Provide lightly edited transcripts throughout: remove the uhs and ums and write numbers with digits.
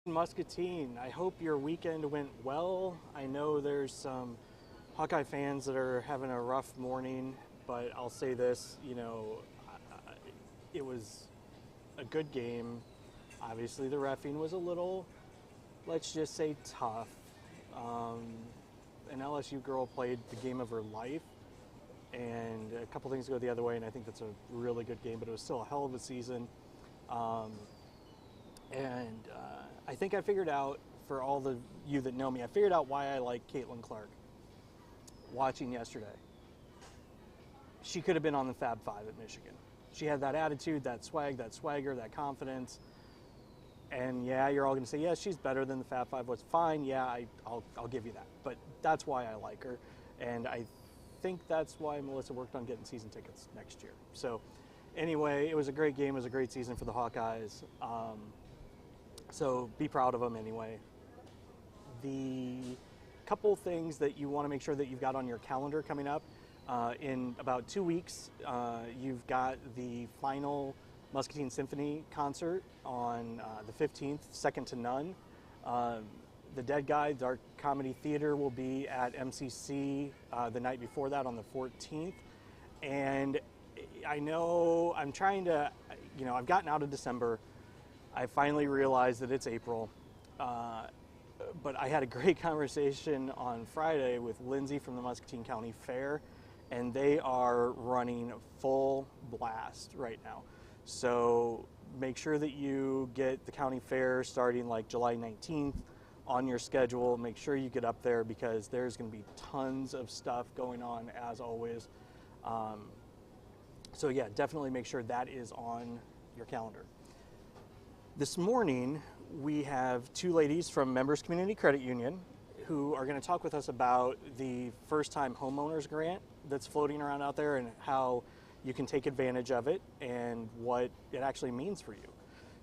Muscatine, I hope your weekend went well. I know there's some Hawkeye fans that are having a rough morning, but I'll say this, it was a good game. Obviously, the reffing was a little, let's just say, tough. An LSU girl played the game of her life, and a couple things go the other way, and I think that's a really good game, but it was still a hell of a season. I think I figured out, for all the you that know me, I figured out why I like Caitlin Clark. Watching yesterday, she could have been on the Fab Five at Michigan. She had that attitude, that swag, that swagger, that confidence. And yeah, you're all going to say, yeah, she's better than the Fab Five. What's fine? Yeah, I'll give you that. But that's why I like her, and I think that's why Melissa worked on getting season tickets next year. So anyway, it was a great game. It was a great season for the Hawkeyes. So be proud of them anyway. The couple things that you want to make sure that you've got on your calendar coming up, in about 2 weeks, you've got the final Muscatine Symphony concert on the 15th, Second to None. The Dead Guides, our comedy theater, will be at MCC the night before that on the 14th. And I know I'm trying to, I've gotten out of December. I finally realized that it's April, but I had a great conversation on Friday with Lindsay from the Muscatine County Fair, and they are running full blast right now. So make sure that you get the county fair starting like July 19th on your schedule. Make sure you get up there because there's going to be tons of stuff going on as always. So yeah, definitely make sure that is on your calendar. This morning, we have two ladies from Members Community Credit Union who are going to talk with us about the first-time homeowners grant that's floating around out there and how you can take advantage of it and what it actually means for you.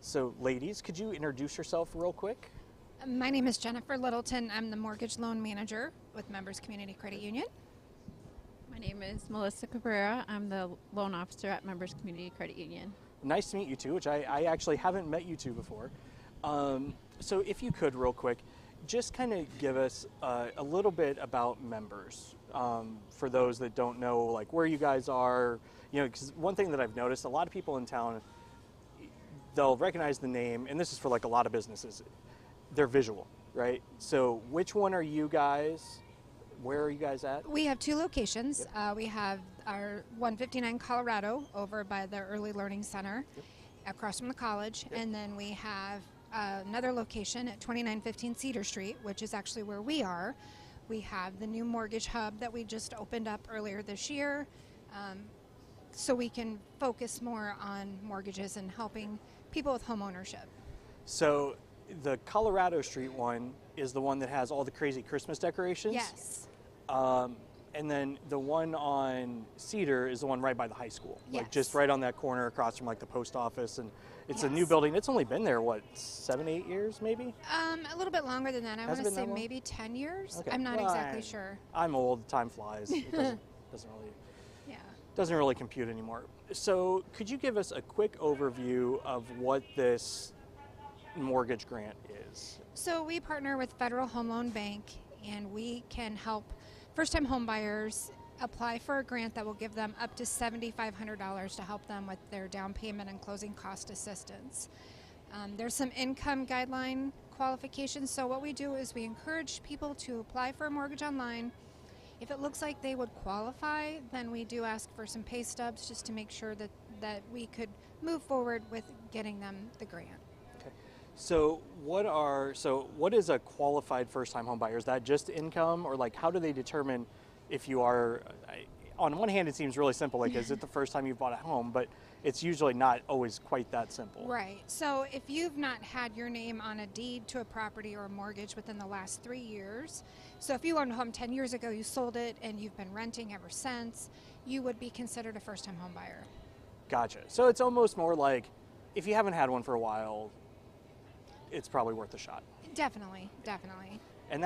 So ladies, could you introduce yourself real quick? My name is Jennifer Littleton. I'm the mortgage loan manager with Members Community Credit Union. My name is Melissa Cabrera. I'm the loan officer at Members Community Credit Union. Nice to meet you two, which I actually haven't met you two before. So if you could, real quick, just kind of give us a little bit about Members, for those that don't know, like where you guys are. Because one thing that I've noticed, a lot of people in town, they'll recognize the name, and this is for like a lot of businesses, they're visual, right? So which one are you guys? Where are you guys at? We have two locations. Yep. We have our 159 Colorado over by the Early Learning Center, Yep. across from the college. Yep. And then we have another location at 2915 Cedar Street, which is actually where we are. We have the new mortgage hub that we just opened up earlier this year, so we can focus more on mortgages and helping people with home ownership. So the Colorado Street one is the one that has all the crazy Christmas decorations? Yes. And then the one on Cedar is the one right by the high school, Yes. like just right on that corner across from like the post office, and it's a Yes. new building. It's only been there, what, 7, 8 years maybe? A little bit longer than that. I Has want it to been that say long? maybe 10 years. Okay. I'm not Well, exactly sure. I'm old, time flies. It Yeah. doesn't really compute anymore. So could you give us a quick overview of what this mortgage grant is? So we partner with Federal Home Loan Bank, and we can help first-time home buyers apply for a grant that will give them up to $7,500 to help them with their down payment and closing cost assistance. There's some income guideline qualifications. So what we do is we encourage people to apply for a mortgage online. If it looks like they would qualify, then we do ask for some pay stubs just to make sure that we could move forward with getting them the grant. Okay. So what is a qualified first-time home buyer? Is that just income, or like how do they determine if you are? On one hand, it seems really simple, like is it the first time you've bought a home? But it's usually not always quite that simple. Right. So if you've not had your name on a deed to a property or a mortgage within the last 3 years, so if you owned a home 10 years ago, you sold it, and you've been renting ever since, you would be considered a first-time home buyer. Gotcha. So it's almost more like if you haven't had one for a while, it's probably worth a shot. Definitely, definitely. And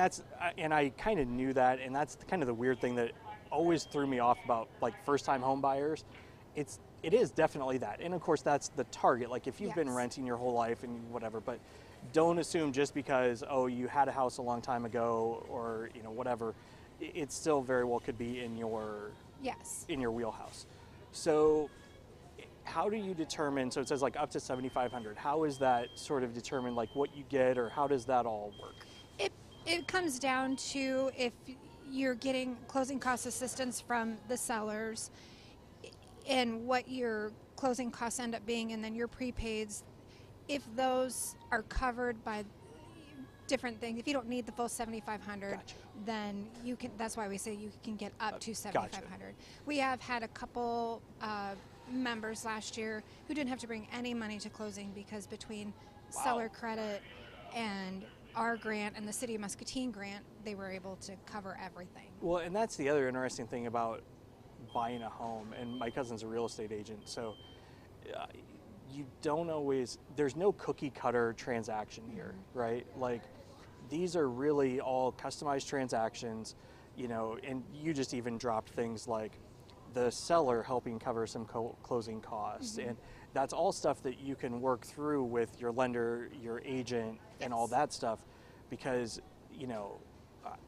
I kind of knew that, and that's kind of the weird thing that always threw me off about like first-time home buyers. It's it is definitely that. And of course, that's the target. Like if you've been Yes. renting your whole life and whatever, but don't assume just because, oh, you had a house a long time ago or, whatever, it still very well could be in your Yes. wheelhouse. So how do you determine, so it says like up to 7,500, how is that sort of determined, like what you get, or how does that all work? It comes down to if you're getting closing cost assistance from the sellers and what your closing costs end up being, and then your prepaids, if those are covered by different things, if you don't need the full 7,500, Gotcha. then you can, that's why we say you can get up to Gotcha. 7,500. We have had a couple members last year who didn't have to bring any money to closing because between Wow. seller credit and our grant and the City of Muscatine grant, they were able to cover everything. Well, and that's the other interesting thing about buying a home, and my cousin's a real estate agent, so you don't always, there's no cookie cutter transaction here, right? Like these are really all customized transactions, and you just even dropped things like the seller helping cover some closing costs, and that's all stuff that you can work through with your lender, your agent, and all Yes. that stuff, because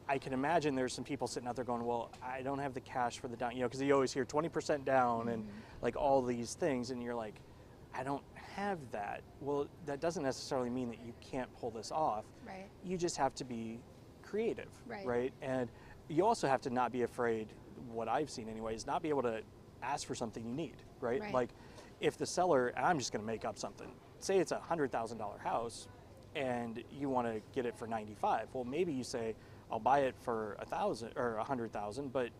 I can imagine there's some people sitting out there going, well, I don't have the cash for the down, because you always hear 20% down and like all these things, and you're like, I don't have that. Well, that doesn't necessarily mean that you can't pull this off. Right. You just have to be creative, Right. And you also have to not be afraid, what I've seen anyway, is not be able to ask for something you need, right? Right. Like if the seller, and I'm just going to make up something, say it's a $100,000 house and you want to get it for 95. Well, maybe you say, I'll buy it for 1,000 or 100,000, but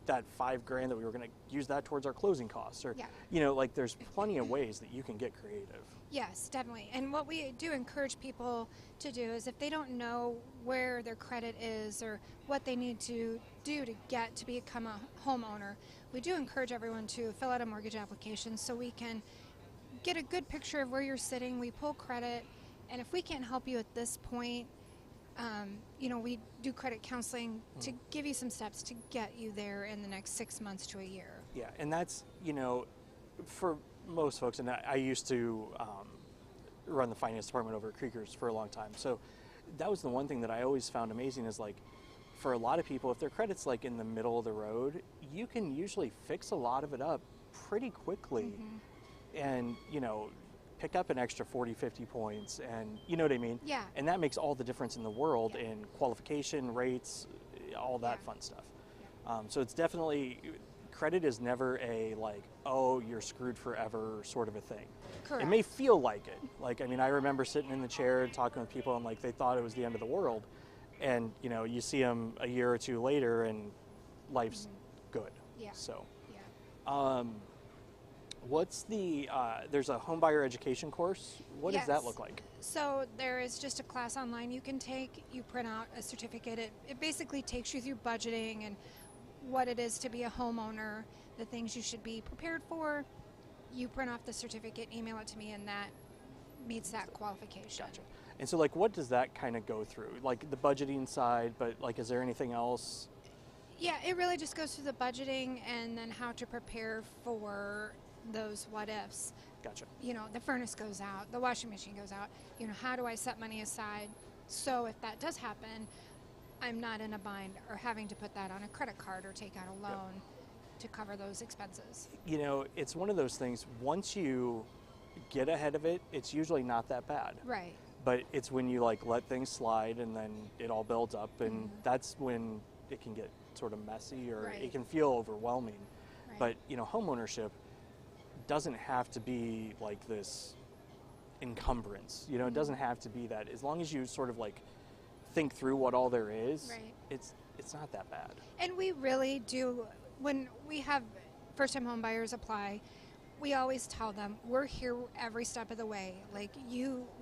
that $5,000 that we were going to use that towards our closing costs, or Yeah. like there's plenty of ways that you can get creative. Yes, definitely. And what we do encourage people to do is if they don't know where their credit is or what they need to do to get to become a homeowner, we do encourage everyone to fill out a mortgage application so we can get a good picture of where you're sitting. We pull credit, and if we can't help you at this point, we do credit counseling to give you some steps to get you there in the next 6 months to a year. Yeah, and that's, for most folks, and I used to run the finance department over at Creekers for a long time. So that was the one thing that I always found amazing is like, for a lot of people, if their credit's like in the middle of the road, you can usually fix a lot of it up pretty quickly and, pick up an extra 40, 50 points, and you know what I mean? Yeah. And that makes all the difference in the world in qualification, rates, all that Yeah. fun stuff. So it's definitely, credit is never a like, oh, you're screwed forever sort of a thing. Correct. It may feel like it. Like, I mean, I remember sitting in the chair and talking with people, and like they thought it was the end of the world. And, you see them a year or two later and life's good. Yeah. So, Yeah. what's the, there's a home buyer education course. What does that Yes. look like? So there is just a class online you can take. You print out a certificate. It basically takes you through budgeting and what it is to be a homeowner, the things you should be prepared for. You print off the certificate, email it to me, and that meets that qualification. Gotcha. And so, like, what does that kind of go through? Like the budgeting side, but like, is there anything else? Yeah, it really just goes through the budgeting and then how to prepare for those what ifs. Gotcha. The furnace goes out, the washing machine goes out. How do I set money aside so if that does happen, I'm not in a bind or having to put that on a credit card or take out a loan to cover those expenses. It's one of those things, once you get ahead of it, it's usually not that bad. Right. But it's when you like let things slide and then it all builds up, and that's when it can get sort of messy, or Right. it can feel overwhelming. Right. But home ownership doesn't have to be like this encumbrance. It doesn't have to be that. As long as you sort of like think through what all there is, Right. it's not that bad. And we really do, when we have first-time home buyers apply, we always tell them, we're here every step of the way. Like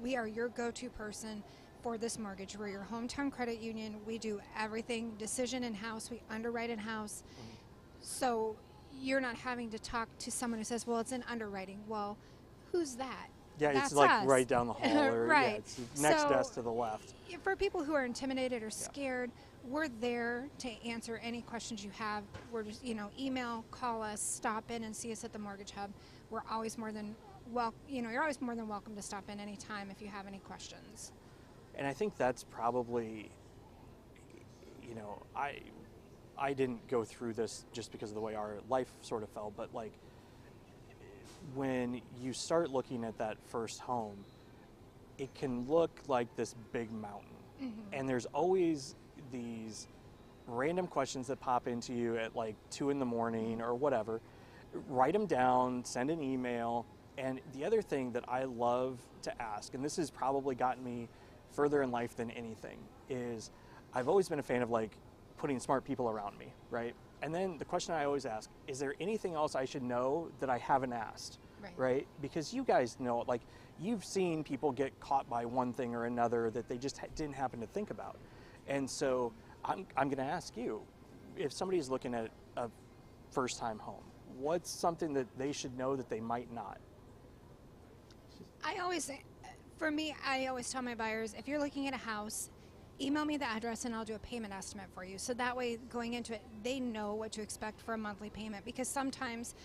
we are your go-to person for this mortgage. We're your hometown credit union. We do everything, decision in-house, we underwrite in-house. So you're not having to talk to someone who says, well, it's in underwriting. Well, who's that? Yeah, it's That's like us. right down the hall, or yeah, Right. it's the next So- desk to the left. For people who are intimidated or scared, we're there to answer any questions you have. We're just, email, call us, stop in and see us at the Mortgage Hub. We're always more than you're always more than welcome to stop in anytime if you have any questions. And I think that's probably, I didn't go through this just because of the way our life sort of fell, but like when you start looking at that first home, it can look like this big mountain. And there's always these random questions that pop into you at like 2 a.m. or whatever. Write them down, send an email. And the other thing that I love to ask, and this has probably gotten me further in life than anything, is I've always been a fan of like putting smart people around me, right? And then the question I always ask, is there anything else I should know that I haven't asked, right? Because you guys know, like, you've seen people get caught by one thing or another that they just didn't happen to think about. And so I'm going to ask you, if somebody's looking at a first-time home, what's something that they should know that they might not? I always tell my buyers, if you're looking at a house, email me the address and I'll do a payment estimate for you. So that way, going into it, they know what to expect for a monthly payment, because sometimes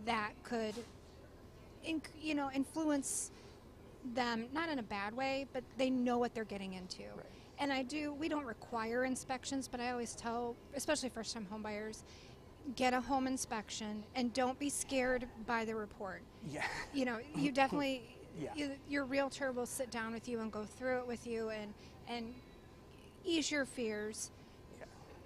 that could, influence them, not in a bad way, but they know what they're getting into. Right. And we don't require inspections, but I always tell, especially first-time home buyers, get a home inspection and don't be scared by the report. Yeah. You definitely, Yeah. your realtor will sit down with you and go through it with you and ease your fears.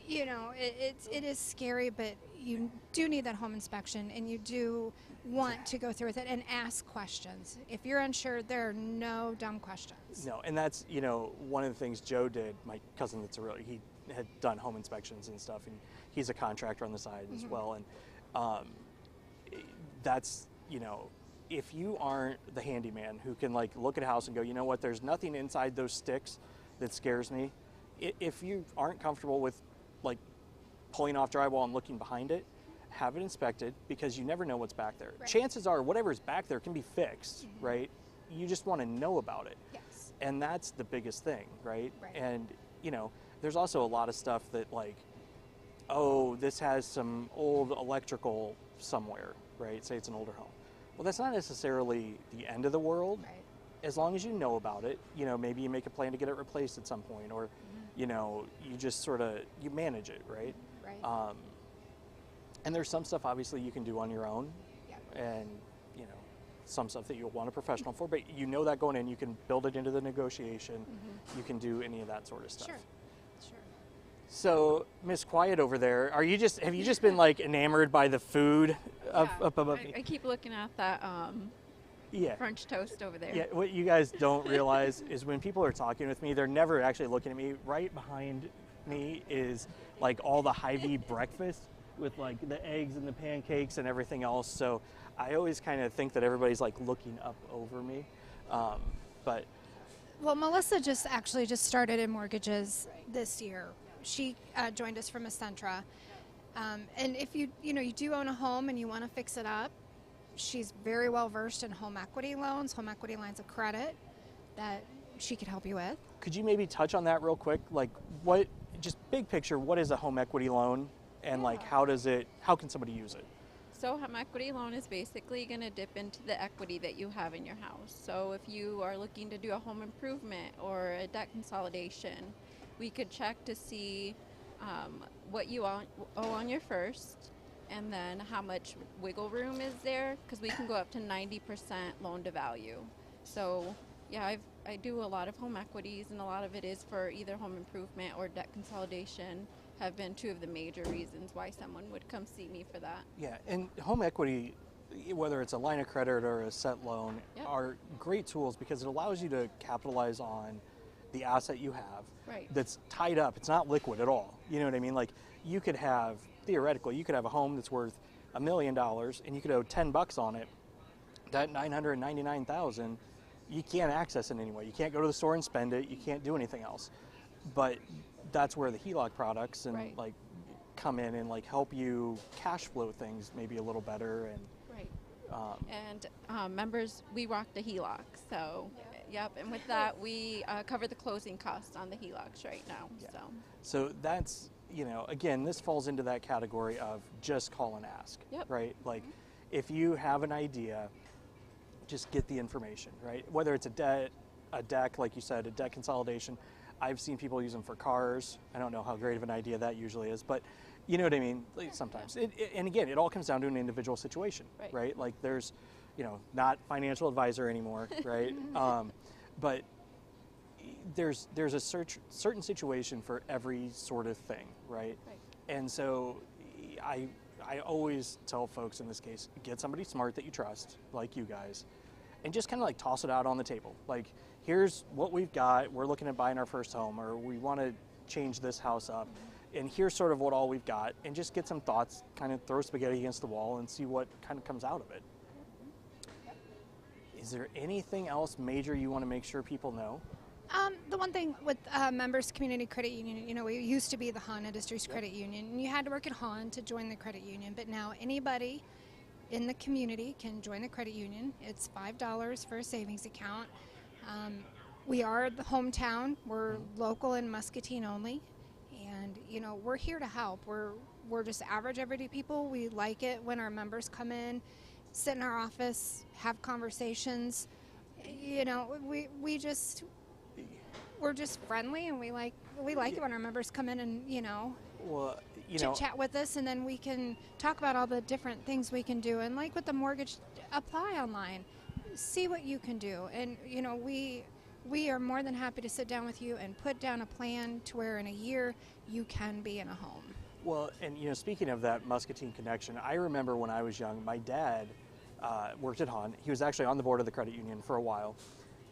Yeah. It is scary, but you do need that home inspection, and you do want to go through with it and ask questions. If you're unsure, there are no dumb questions. No, and that's, one of the things Joe did, my cousin that's a realtor, he had done home inspections and stuff, and he's a contractor on the side as well. And that's, if you aren't the handyman who can like look at a house and go, you know what, there's nothing inside those sticks that scares me. If you aren't comfortable with like pulling off drywall and looking behind it, have it inspected, because you never know what's back there. Right. Chances are whatever's back there can be fixed, right? You just want to know about it. Yes. And that's the biggest thing, right? Right. And, there's also a lot of stuff that like, oh, this has some old electrical somewhere, right? Say it's an older home. Well, that's not necessarily the end of the world. Right. As long as you know about it, maybe you make a plan to get it replaced at some point, or, you just sort of, you manage it, right? Right. And there's some stuff obviously you can do on your own, Yeah. and some stuff that you'll want a professional for, but that going in, you can build it into the negotiation. You can do any of that sort of stuff. Sure. So, Miss Quiet over there, have you just been like enamored by the food up above me? I keep looking at that Yeah. French toast over there. Yeah, what you guys don't realize is when people are talking with me, they're never actually looking at me. Right behind me is like all the Hy-Vee breakfast with like the eggs and the pancakes and everything else. So I always kind of think that everybody's like looking up over me. But Well, Melissa just started in mortgages this year. She joined us from Essentra. And if you do own a home and you want to fix it up, she's very well versed in home equity loans, home equity lines of credit that she could help you with. could you maybe touch on that real quick? Like just big picture, what is a home equity loan, and like how can somebody use it? So home equity loan is basically going to dip into the equity that you have in your house. So if you are looking to do a home improvement or a debt consolidation, we could check to see what you owe on your first, and then how much wiggle room is there, because we can go up to 90% loan to value. So yeah, I do a lot of home equities, and a lot of it is for either home improvement or debt consolidation. Have been two of the major reasons why someone would come see me for that. Yeah, and home equity, whether it's a line of credit or a set loan, Yep. are great tools because it allows you to capitalize on the asset you have Right. that's tied up. It's not liquid at all. You know what I mean? Like theoretically, you could have a home that's worth $1 million and you could owe $10 on it. That $999,000, you can't access it anyway. You can't go to the store and spend it. You can't do anything else. But that's where the HELOC products and Right. like come in and like help you cash flow things maybe a little better. And Right. And members, we rock the HELOC. So, yep. And with that, we cover the closing costs on the HELOCs right now. Yeah. So that's, again, this falls into that category of just call and ask, right? Like, if you have an idea, just get the information, right? Whether it's a deck, like you said, a deck consolidation. I've seen people use them for cars. I don't know how great of an idea that usually is, but you know what I mean? Like sometimes. And again, it all comes down to an individual situation, right? Like there's, not financial advisor anymore, right? But there's a certain situation for every sort of thing, right? And so I always tell folks in this case, get somebody smart that you trust, like you guys, and just kind of like toss it out on the table. Like, here's what we've got. We're looking at buying our first home, or we want to change this house up. And here's sort of what all we've got. And just get some thoughts, kind of throw spaghetti against the wall and see what kind of comes out of it. Is there anything else major you want to make sure people know? The one thing with Members Community Credit Union, we used to be the Hahn Industries Credit Union, and you had to work at Hahn to join the credit union. But now anybody in the community can join the credit union. It's $5 for a savings account. We are the hometown. We're local in Muscatine only, and we're here to help. We're just average everyday people. We like it when our members come in, sit in our office, have conversations. We're just friendly, and we like it when our members come in and chit chat with us, and then we can talk about all the different things we can do. And like with the mortgage, apply online, see what you can do, and we are more than happy to sit down with you and put down a plan to where in a year you can be in a home. Well, and speaking of that Muscatine connection, I remember when I was young, my dad worked at Hahn. He was actually on the board of the credit union for a while,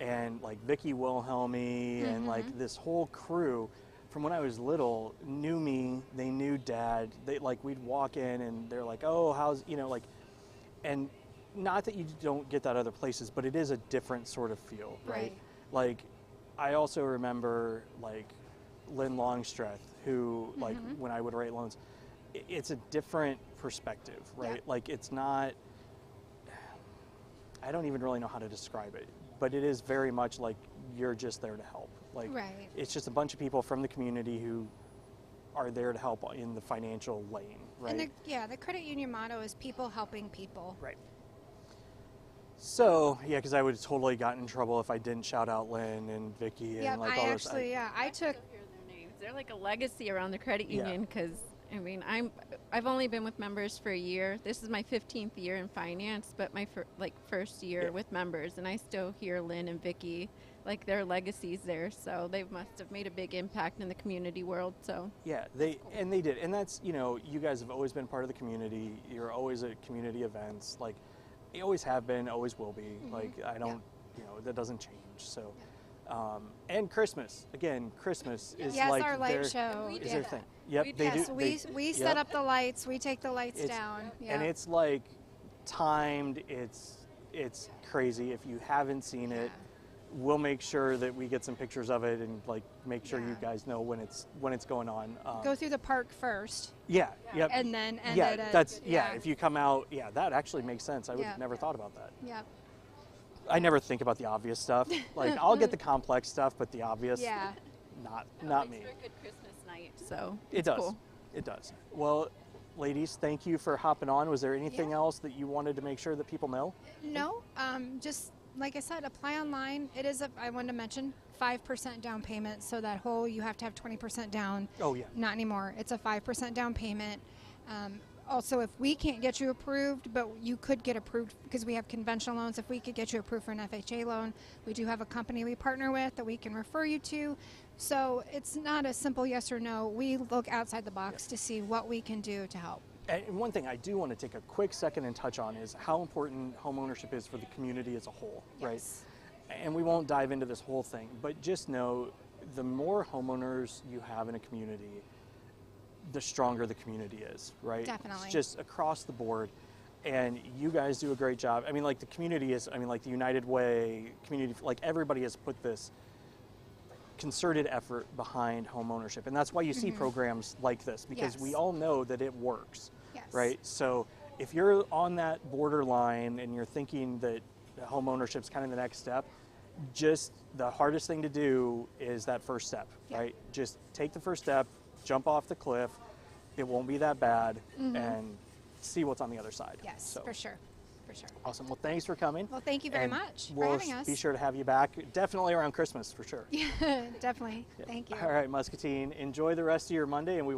and like Vicki Wilhelmy and like this whole crew from when I was little knew me. They knew Dad. We'd walk in and they're like, oh, how's and not that you don't get that other places, but it is a different sort of feel, right? Like, I also remember like Lynn Longstreth, who like when I would write loans, it's a different perspective, right? Like, it's not, I don't even really know how to describe it, but it is very much like you're just there to help. Like, it's just a bunch of people from the community who are there to help in the financial lane, right? And the credit union motto is people helping people. Right. So, because I would have totally gotten in trouble if I didn't shout out Lynn and Vicki and like all those. I took their names. They're like a legacy around the credit union because I've only been with members for a year. This is my 15th year in finance, but my first year with members, and I still hear Lynn and Vicki, like their legacies there. So they must have made a big impact in the community world. So they did, and that's you guys have always been part of the community. You're always at community events, like you always have been, always will be. Like I don't, that doesn't change. So. And Christmas. Again, Christmas is like our light show. Is their thing. Yep, they do. We set up the lights. We take the lights down. And it's like timed. It's crazy. If you haven't seen it, we'll make sure that we get some pictures of it and like make sure you guys know when it's going on. Go through the park first. Yep. And then end If you come out, that actually makes sense. I would have never thought about that. Yep. I never think about the obvious stuff. Like I'll get the complex stuff, but the obvious, not me. It's a good Christmas night, so it does. Cool. It does. Well, ladies, thank you for hopping on. Was there anything else that you wanted to make sure that people know? No, just like I said, apply online. It is I wanted to mention 5% down payment, so that whole you have to have 20% down. Oh yeah. Not anymore. It's a 5% down payment. Also, if we can't get you approved, but you could get approved because we have conventional loans, if we could get you approved for an FHA loan, we do have a company we partner with that we can refer you to. So it's not a simple yes or no. We look outside the box to see what we can do to help. And one thing I do want to take a quick second and touch on is how important homeownership is for the community as a whole, right? And we won't dive into this whole thing, but just know the more homeowners you have in a community, the stronger the community is, right? Definitely. It's just across the board. And you guys do a great job. I mean, like the community is, like the United Way community, like everybody has put this concerted effort behind home ownership. And that's why you see programs like this, because we all know that it works, right? So if you're on that borderline and you're thinking that home ownership is kind of the next step, just the hardest thing to do is that first step, right? Just take the first step, jump off the cliff. It won't be that bad, and see what's on the other side. Yes, So, for sure. For sure. awesome. Well, thanks for coming. Well, thank you very And much for we'll having us. be sure to have you back, definitely around Christmas for sure. Yeah, definitely. Thank you. All right, Muscatine. Enjoy the rest of your Monday, and we